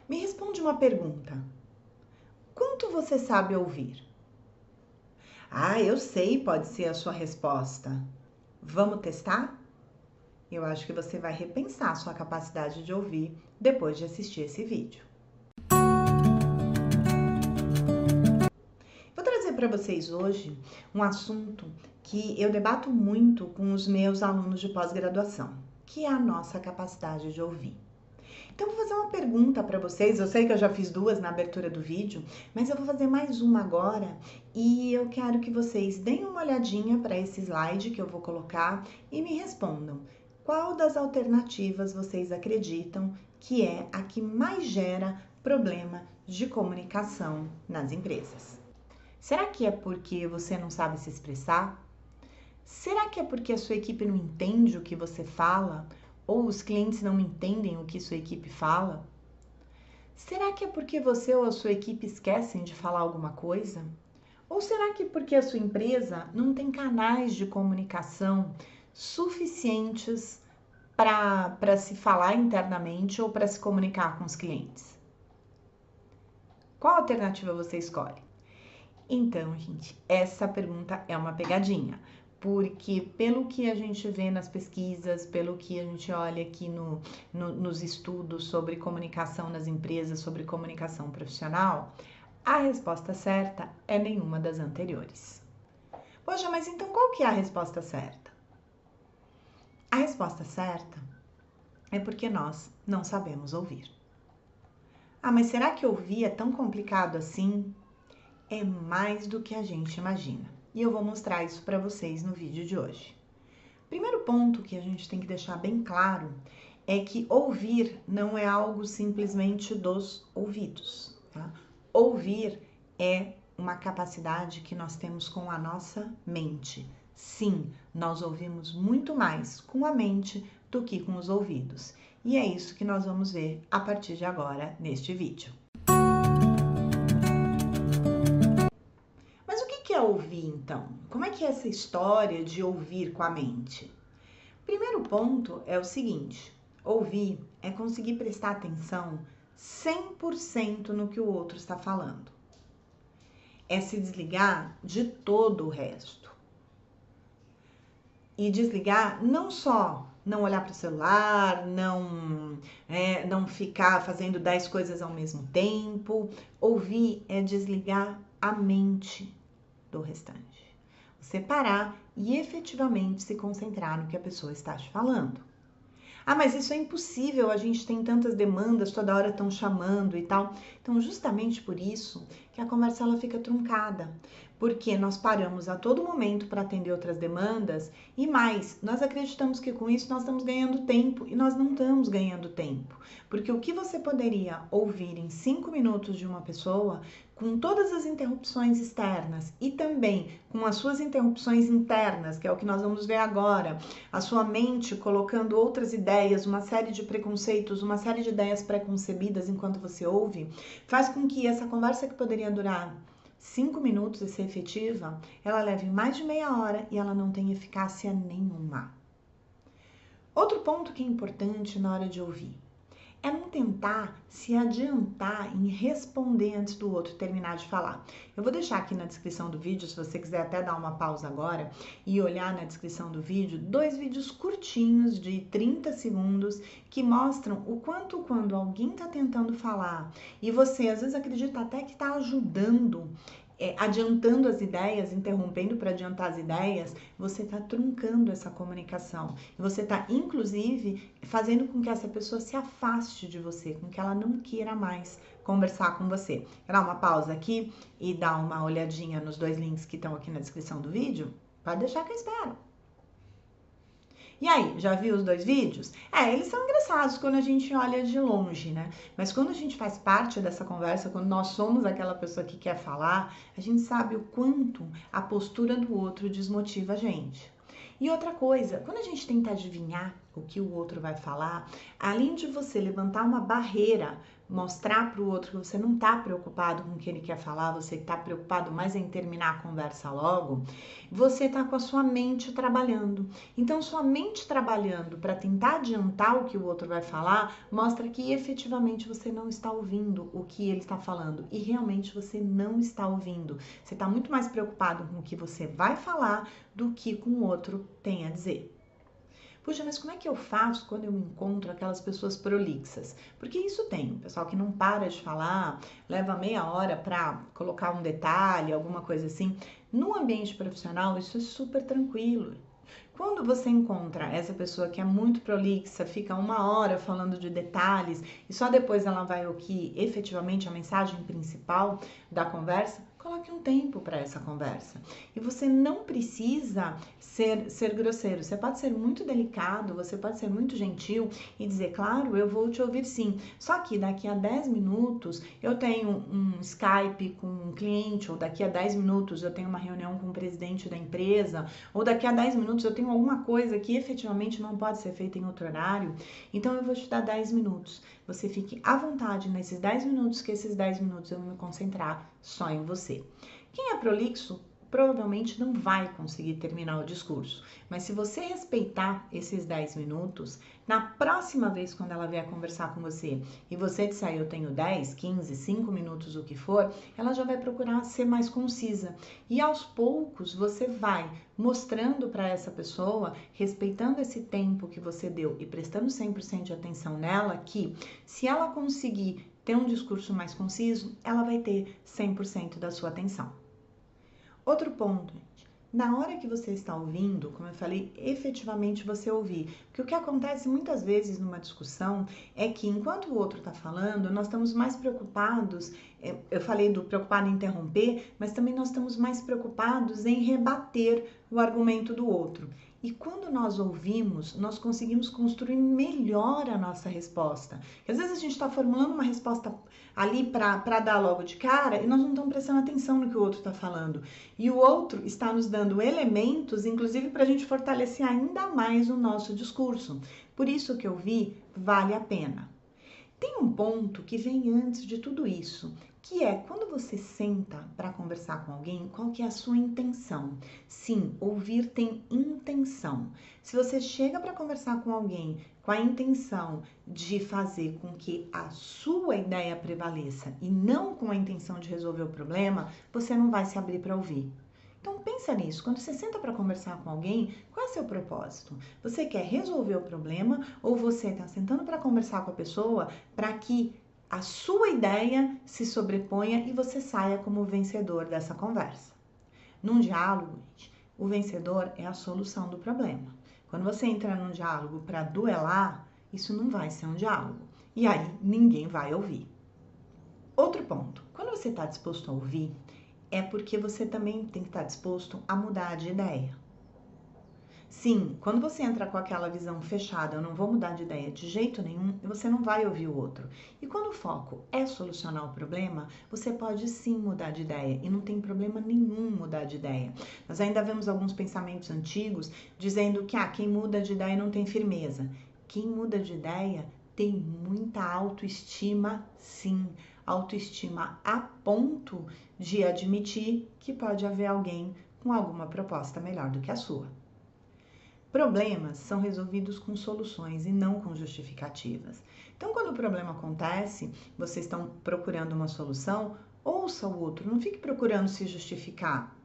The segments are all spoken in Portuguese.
Me responde uma pergunta. Quanto você sabe ouvir? Ah, eu sei, pode ser a sua resposta. Vamos testar? Eu acho que você vai repensar a sua capacidade de ouvir depois de assistir esse vídeo. Vou trazer para vocês hoje um assunto que eu debato muito com os meus alunos de pós-graduação, que é a nossa capacidade de ouvir. Então, vou fazer uma pergunta para vocês. Eu sei que eu já fiz duas na abertura do vídeo, mas eu vou fazer mais uma agora e eu quero que vocês deem uma olhadinha para esse slide que eu vou colocar e me respondam. Qual das alternativas vocês acreditam que é a que mais gera problema de comunicação nas empresas? Será que é porque você não sabe se expressar? Será que é porque a sua equipe não entende o que você fala? Ou os clientes não entendem o que sua equipe fala? Será que é porque você ou a sua equipe esquecem de falar alguma coisa? Ou será que porque a sua empresa não tem canais de comunicação suficientes para se falar internamente ou para se comunicar com os clientes? Qual alternativa você escolhe? Então, gente, essa pergunta é uma pegadinha. Porque pelo que a gente vê nas pesquisas, pelo que a gente olha aqui nos estudos sobre comunicação nas empresas, sobre comunicação profissional, a resposta certa é nenhuma das anteriores. Poxa, mas então qual que é a resposta certa? A resposta certa é porque nós não sabemos ouvir. Ah, mas será que ouvir é tão complicado assim? É mais do que a gente imagina. E eu vou mostrar isso para vocês no vídeo de hoje. Primeiro ponto que a gente tem que deixar bem claro é que ouvir não é algo simplesmente dos ouvidos, tá? Ouvir é uma capacidade que nós temos com a nossa mente. Sim, nós ouvimos muito mais com a mente do que com os ouvidos. E é isso que nós vamos ver a partir de agora neste vídeo. O que é ouvir, então? Como é que é essa história de ouvir com a mente? Primeiro ponto é o seguinte: ouvir é conseguir prestar atenção 100% no que o outro está falando. É se desligar de todo o resto. E desligar não só não olhar para o celular, não ficar fazendo 10 coisas ao mesmo tempo. Ouvir é desligar a mente do restante. Você parar e efetivamente se concentrar no que a pessoa está te falando. Ah, mas isso é impossível, a gente tem tantas demandas, toda hora estão chamando e tal. Então, justamente por isso que a conversa ela fica truncada, porque nós paramos a todo momento para atender outras demandas e mais, nós acreditamos que com isso nós estamos ganhando tempo e nós não estamos ganhando tempo, porque o que você poderia ouvir em 5 minutos de uma pessoa, com todas as interrupções externas e também com as suas interrupções internas, que é o que nós vamos ver agora, a sua mente colocando outras ideias, uma série de preconceitos, uma série de ideias pré-concebidas enquanto você ouve, faz com que essa conversa que poderia durar 5 minutos e ser efetiva, ela leve mais de meia hora e ela não tem eficácia nenhuma. Outro ponto que é importante na hora de ouvir é não tentar se adiantar em responder antes do outro terminar de falar. Eu vou deixar aqui na descrição do vídeo, se você quiser até dar uma pausa agora e olhar na descrição do vídeo, 2 vídeos curtinhos de 30 segundos que mostram o quanto quando alguém está tentando falar e você às vezes acredita até que está ajudando, adiantando as ideias, interrompendo para adiantar as ideias, você está truncando essa comunicação. Você está, inclusive, fazendo com que essa pessoa se afaste de você, com que ela não queira mais conversar com você. Quer dar uma pausa aqui e dar uma olhadinha nos 2 links que estão aqui na descrição do vídeo? Pode deixar que eu espero. E aí, já viu os 2 vídeos? Eles são engraçados quando a gente olha de longe, né? Mas quando a gente faz parte dessa conversa, quando nós somos aquela pessoa que quer falar, a gente sabe o quanto a postura do outro desmotiva a gente. E outra coisa, quando a gente tenta adivinhar o que o outro vai falar, além de você levantar uma barreira, mostrar para o outro que você não está preocupado com o que ele quer falar, você está preocupado mais em terminar a conversa logo, você está com a sua mente trabalhando. Então, sua mente trabalhando para tentar adiantar o que o outro vai falar, mostra que efetivamente você não está ouvindo o que ele está falando e realmente você não está ouvindo. Você está muito mais preocupado com o que você vai falar do que com o outro tem a dizer. Puxa, mas como é que eu faço quando eu encontro aquelas pessoas prolixas? Porque isso tem, pessoal que não para de falar, leva meia hora para colocar um detalhe, alguma coisa assim. No ambiente profissional, isso é super tranquilo. Quando você encontra essa pessoa que é muito prolixa, fica uma hora falando de detalhes e só depois ela vai ao que efetivamente a mensagem principal da conversa, coloque um tempo para essa conversa. E você não precisa ser grosseiro, você pode ser muito delicado, você pode ser muito gentil e dizer, claro, eu vou te ouvir sim. Só que daqui a 10 minutos eu tenho um Skype com um cliente, ou daqui a 10 minutos eu tenho uma reunião com o presidente da empresa, ou daqui a 10 minutos eu tenho alguma coisa que efetivamente não pode ser feita em outro horário, então eu vou te dar 10 minutos. Você fique à vontade nesses 10 minutos, que esses 10 minutos eu vou me concentrar só em você. Quem é prolixo provavelmente não vai conseguir terminar o discurso, mas se você respeitar esses 10 minutos, na próxima vez quando ela vier conversar com você e você disser eu tenho 10, 15, 5 minutos, o que for, ela já vai procurar ser mais concisa. E aos poucos você vai mostrando para essa pessoa, respeitando esse tempo que você deu e prestando 100% de atenção nela, que se ela conseguir ter um discurso mais conciso, ela vai ter 100% da sua atenção. Outro ponto, gente, na hora que você está ouvindo, como eu falei, efetivamente você ouvir. Porque o que acontece muitas vezes numa discussão é que enquanto o outro está falando, nós estamos mais preocupados, eu falei do preocupado em interromper, mas também nós estamos mais preocupados em rebater o argumento do outro. E quando nós ouvimos, nós conseguimos construir melhor a nossa resposta. Porque às vezes a gente está formulando uma resposta ali para dar logo de cara e nós não estamos prestando atenção no que o outro está falando. E o outro está nos dando elementos, inclusive para a gente fortalecer ainda mais o nosso discurso. Por isso que ouvir vale a pena. Tem um ponto que vem antes de tudo isso, que é quando você senta para conversar com alguém, qual que é a sua intenção? Sim, ouvir tem intenção. Se você chega para conversar com alguém com a intenção de fazer com que a sua ideia prevaleça e não com a intenção de resolver o problema, você não vai se abrir para ouvir. Então pensa nisso, quando você senta para conversar com alguém, qual é o seu propósito? Você quer resolver o problema ou você está sentando para conversar com a pessoa para que a sua ideia se sobreponha e você saia como vencedor dessa conversa? Num diálogo, gente, o vencedor é a solução do problema. Quando você entra num diálogo para duelar, isso não vai ser um diálogo. E aí ninguém vai ouvir. Outro ponto, quando você está disposto a ouvir, é porque você também tem que estar disposto a mudar de ideia. Sim, quando você entra com aquela visão fechada, eu não vou mudar de ideia de jeito nenhum, você não vai ouvir o outro. E quando o foco é solucionar o problema, você pode sim mudar de ideia e não tem problema nenhum mudar de ideia. Nós ainda vemos alguns pensamentos antigos dizendo que quem muda de ideia não tem firmeza. Quem muda de ideia tem muita autoestima, sim. Autoestima a ponto de admitir que pode haver alguém com alguma proposta melhor do que a sua. Problemas são resolvidos com soluções e não com justificativas. Então, quando o problema acontece, vocês estão procurando uma solução, ouça o outro, não fique procurando se justificar.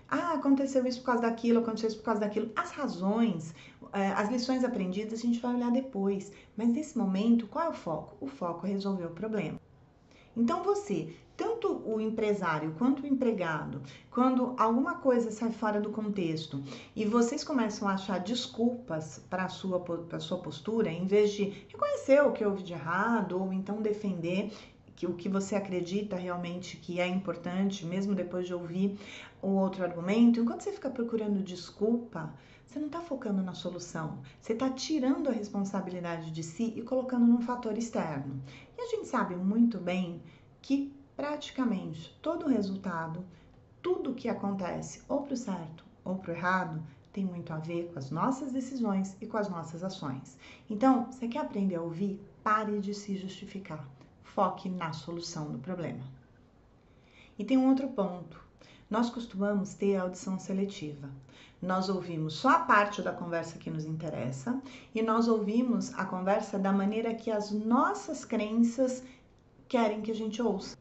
Aconteceu isso por causa daquilo, aconteceu isso por causa daquilo. As razões, as lições aprendidas, a gente vai olhar depois. Mas nesse momento, qual é o foco? O foco é resolver o problema. Então você, tanto o empresário quanto o empregado, quando alguma coisa sai fora do contexto e vocês começam a achar desculpas para a sua postura, em vez de reconhecer o que houve de errado ou então defender o que você acredita realmente que é importante, mesmo depois de ouvir o outro argumento, enquanto você fica procurando desculpa, você não está focando na solução, você está tirando a responsabilidade de si e colocando num fator externo. E a gente sabe muito bem que praticamente todo o resultado, tudo que acontece ou para o certo ou para o errado, tem muito a ver com as nossas decisões e com as nossas ações. Então, você quer aprender a ouvir? Pare de se justificar. Foque na solução do problema. E tem um outro ponto. Nós costumamos ter audição seletiva. Nós ouvimos só a parte da conversa que nos interessa e nós ouvimos a conversa da maneira que as nossas crenças querem que a gente ouça.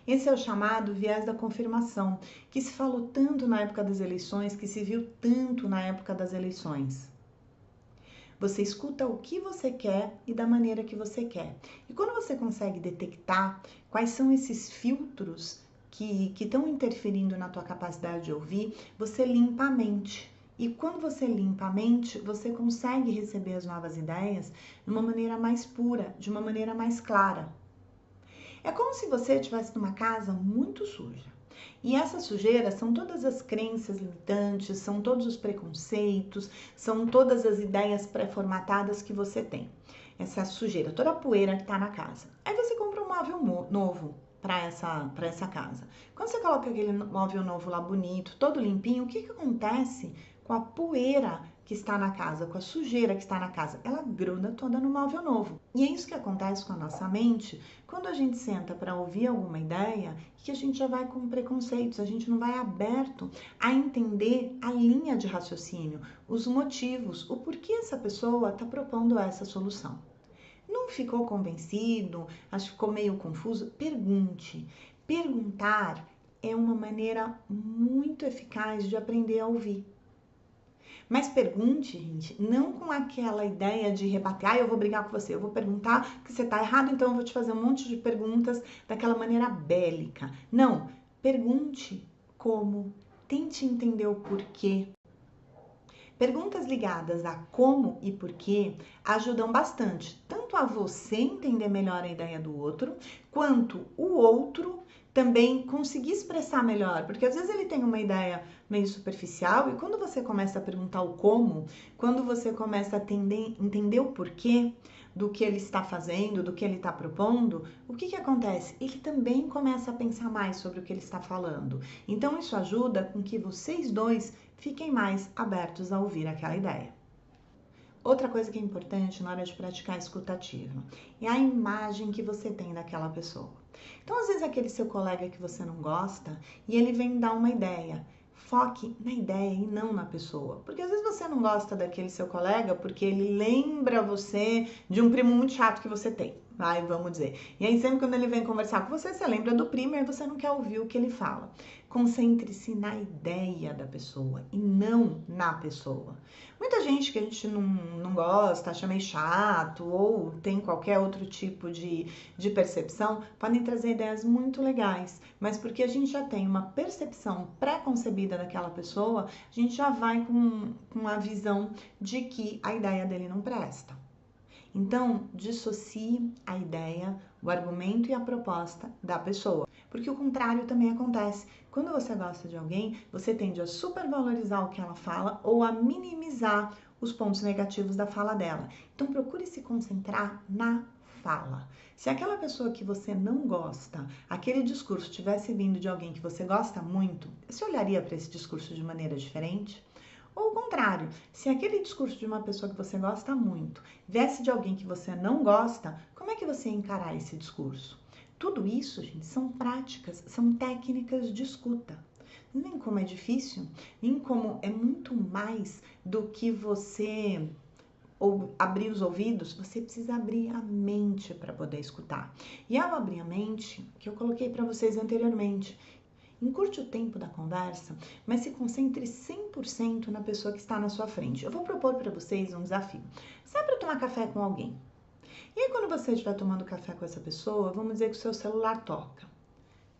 Esse é o chamado viés da confirmação, que se falou tanto na época das eleições, que se viu tanto na época das eleições. Você escuta o que você quer e da maneira que você quer. E quando você consegue detectar quais são esses filtros que estão interferindo na tua capacidade de ouvir, você limpa a mente. E quando você limpa a mente, você consegue receber as novas ideias de uma maneira mais pura, de uma maneira mais clara. É como se você estivesse numa casa muito suja. E essa sujeira são todas as crenças limitantes, são todos os preconceitos, são todas as ideias pré-formatadas que você tem. Essa sujeira, toda a poeira que está na casa. Aí você compra um móvel novo para essa casa. Quando você coloca aquele móvel novo lá bonito, todo limpinho, o que acontece com a poeira que está na casa, com a sujeira que está na casa? Ela gruda toda no móvel novo. E é isso que acontece com a nossa mente quando a gente senta para ouvir alguma ideia, que a gente já vai com preconceitos, a gente não vai aberto a entender a linha de raciocínio, os motivos, o porquê essa pessoa está propondo essa solução. Não ficou convencido? Acho que ficou meio confuso? Pergunte. Perguntar é uma maneira muito eficaz de aprender a ouvir. Mas pergunte, gente, não com aquela ideia de rebater, eu vou brigar com você, eu vou perguntar que você tá errado, então eu vou te fazer um monte de perguntas daquela maneira bélica. Não, pergunte como, tente entender o porquê. Perguntas ligadas a como e porquê ajudam bastante, tanto a você entender melhor a ideia do outro, quanto o outro também conseguir expressar melhor, porque às vezes ele tem uma ideia meio superficial e quando você começa a perguntar o como, quando você começa a entender o porquê do que ele está fazendo, do que ele está propondo, o que acontece? Ele também começa a pensar mais sobre o que ele está falando. Então isso ajuda com que vocês dois fiquem mais abertos a ouvir aquela ideia. Outra coisa que é importante na hora de praticar a escuta ativa é a imagem que você tem daquela pessoa. Então, às vezes, aquele seu colega que você não gosta e ele vem dar uma ideia. Foque na ideia e não na pessoa. Porque às vezes você não gosta daquele seu colega porque ele lembra você de um primo muito chato que você tem. Vamos dizer. E aí sempre quando ele vem conversar com você, você lembra do primo e aí você não quer ouvir o que ele fala. Concentre-se na ideia da pessoa e não na pessoa. Muita gente que a gente não gosta, acha meio chato ou tem qualquer outro tipo de percepção, podem trazer ideias muito legais, mas porque a gente já tem uma percepção pré-concebida daquela pessoa, a gente já vai com a visão de que a ideia dele não presta. Então, dissocie a ideia, o argumento e a proposta da pessoa. Porque o contrário também acontece. Quando você gosta de alguém, você tende a supervalorizar o que ela fala ou a minimizar os pontos negativos da fala dela. Então, procure se concentrar na fala. Se aquela pessoa que você não gosta, aquele discurso tivesse vindo de alguém que você gosta muito, você olharia para esse discurso de maneira diferente? Ou o contrário, se aquele discurso de uma pessoa que você gosta muito viesse de alguém que você não gosta, como é que você ia encarar esse discurso? Tudo isso, gente, são práticas, são técnicas de escuta. Nem como é difícil, nem como é muito mais do que você abrir os ouvidos, você precisa abrir a mente para poder escutar. E ao abrir a mente, que eu coloquei para vocês anteriormente, encurte o tempo da conversa, mas se concentre 100% na pessoa que está na sua frente. Eu vou propor para vocês um desafio. Sai para tomar café com alguém. E aí, quando você estiver tomando café com essa pessoa, vamos dizer que o seu celular toca.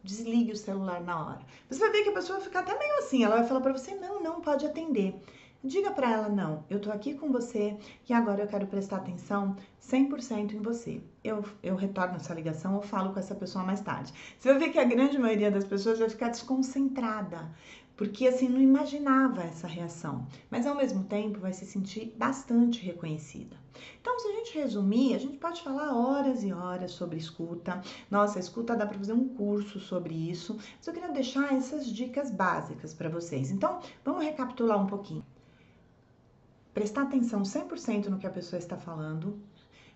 Desligue o celular na hora. Você vai ver que a pessoa vai ficar até meio assim. Ela vai falar para você, não pode atender. Diga para ela, não, eu tô aqui com você e agora eu quero prestar atenção 100% em você. Eu retorno essa ligação ou falo com essa pessoa mais tarde. Você vai ver que a grande maioria das pessoas vai ficar desconcentrada, porque assim, não imaginava essa reação, mas ao mesmo tempo vai se sentir bastante reconhecida. Então, se a gente resumir, a gente pode falar horas e horas sobre escuta. Nossa, a escuta dá para fazer um curso sobre isso, mas eu queria deixar essas dicas básicas para vocês. Então, vamos recapitular um pouquinho. prestar atenção 100% no que a pessoa está falando,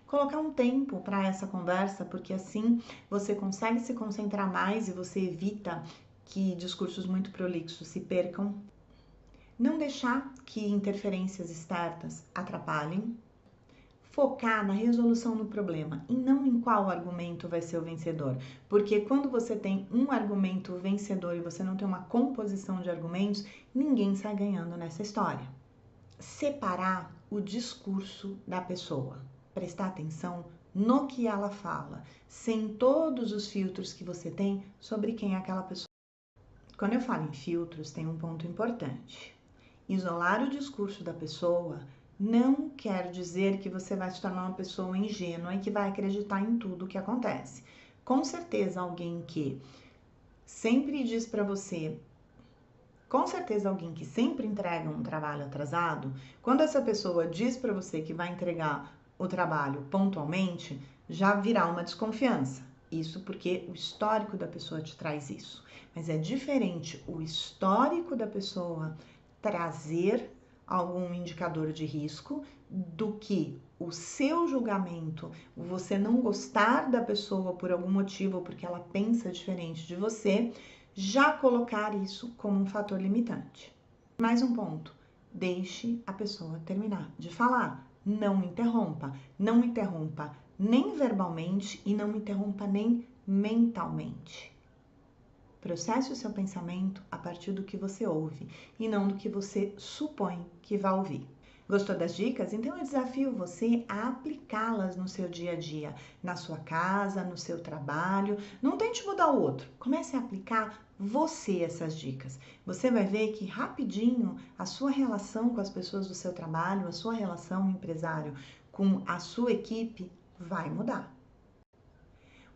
colocar um tempo para essa conversa, porque assim você consegue se concentrar mais e você evita que discursos muito prolixos se percam. Não deixar que interferências externas atrapalhem. Focar na resolução do problema e não em qual argumento vai ser o vencedor. Porque quando você tem um argumento vencedor e você não tem uma composição de argumentos, ninguém sai ganhando nessa história. Separar o discurso da pessoa. Prestar atenção no que ela fala, sem todos os filtros que você tem sobre quem é aquela pessoa. Quando eu falo em filtros, tem um ponto importante. Isolar o discurso da pessoa não quer dizer que você vai se tornar uma pessoa ingênua e que vai acreditar em tudo o que acontece. Com certeza alguém que sempre diz para você, com certeza alguém que sempre entrega um trabalho atrasado, quando essa pessoa diz para você que vai entregar o trabalho pontualmente, já virá uma desconfiança. Isso porque o histórico da pessoa te traz isso. Mas é diferente o histórico da pessoa trazer algum indicador de risco do que o seu julgamento, você não gostar da pessoa por algum motivo ou porque ela pensa diferente de você, já colocar isso como um fator limitante. Mais um ponto, deixe a pessoa terminar de falar, não interrompa nem verbalmente e não interrompa nem mentalmente. Processe o seu pensamento a partir do que você ouve e não do que você supõe que vai ouvir. Gostou das dicas? Então eu desafio você a aplicá-las no seu dia a dia, na sua casa, no seu trabalho. Não tente mudar o outro. Comece a aplicar você essas dicas. Você vai ver que rapidinho a sua relação com as pessoas do seu trabalho, a sua relação empresário com a sua equipe vai mudar.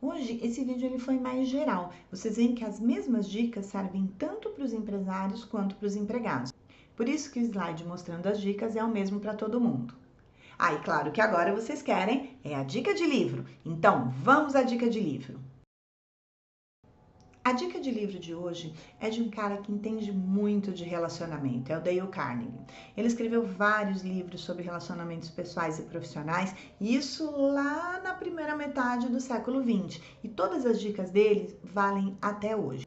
Hoje, esse vídeo ele foi mais geral. Vocês veem que as mesmas dicas servem tanto para os empresários quanto para os empregados. Por isso que o slide mostrando as dicas é o mesmo para todo mundo. E claro que agora vocês querem a dica de livro. Então, vamos à dica de livro. A dica de livro de hoje é de um cara que entende muito de relacionamento, é o Dale Carnegie. Ele escreveu vários livros sobre relacionamentos pessoais e profissionais, e isso lá na primeira metade do século XX. E todas as dicas dele valem até hoje.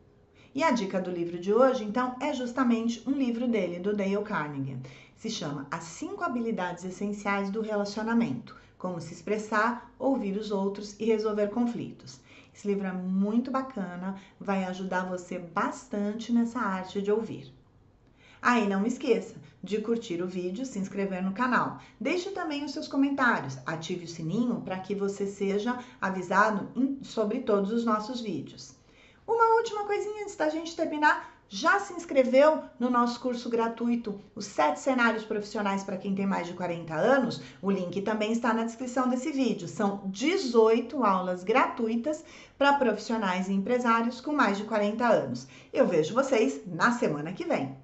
E a dica do livro de hoje, então, é justamente um livro dele, do Dale Carnegie. Se chama As 5 Habilidades Essenciais do Relacionamento. Como se expressar, ouvir os outros e resolver conflitos. Esse livro é muito bacana, vai ajudar você bastante nessa arte de ouvir. E não esqueça de curtir o vídeo, se inscrever no canal. Deixe também os seus comentários, ative o sininho para que você seja avisado sobre todos os nossos vídeos. Uma última coisinha antes da gente terminar. Já se inscreveu no nosso curso gratuito, os 7 cenários profissionais para quem tem mais de 40 anos? O link também está na descrição desse vídeo. São 18 aulas gratuitas para profissionais e empresários com mais de 40 anos. Eu vejo vocês na semana que vem.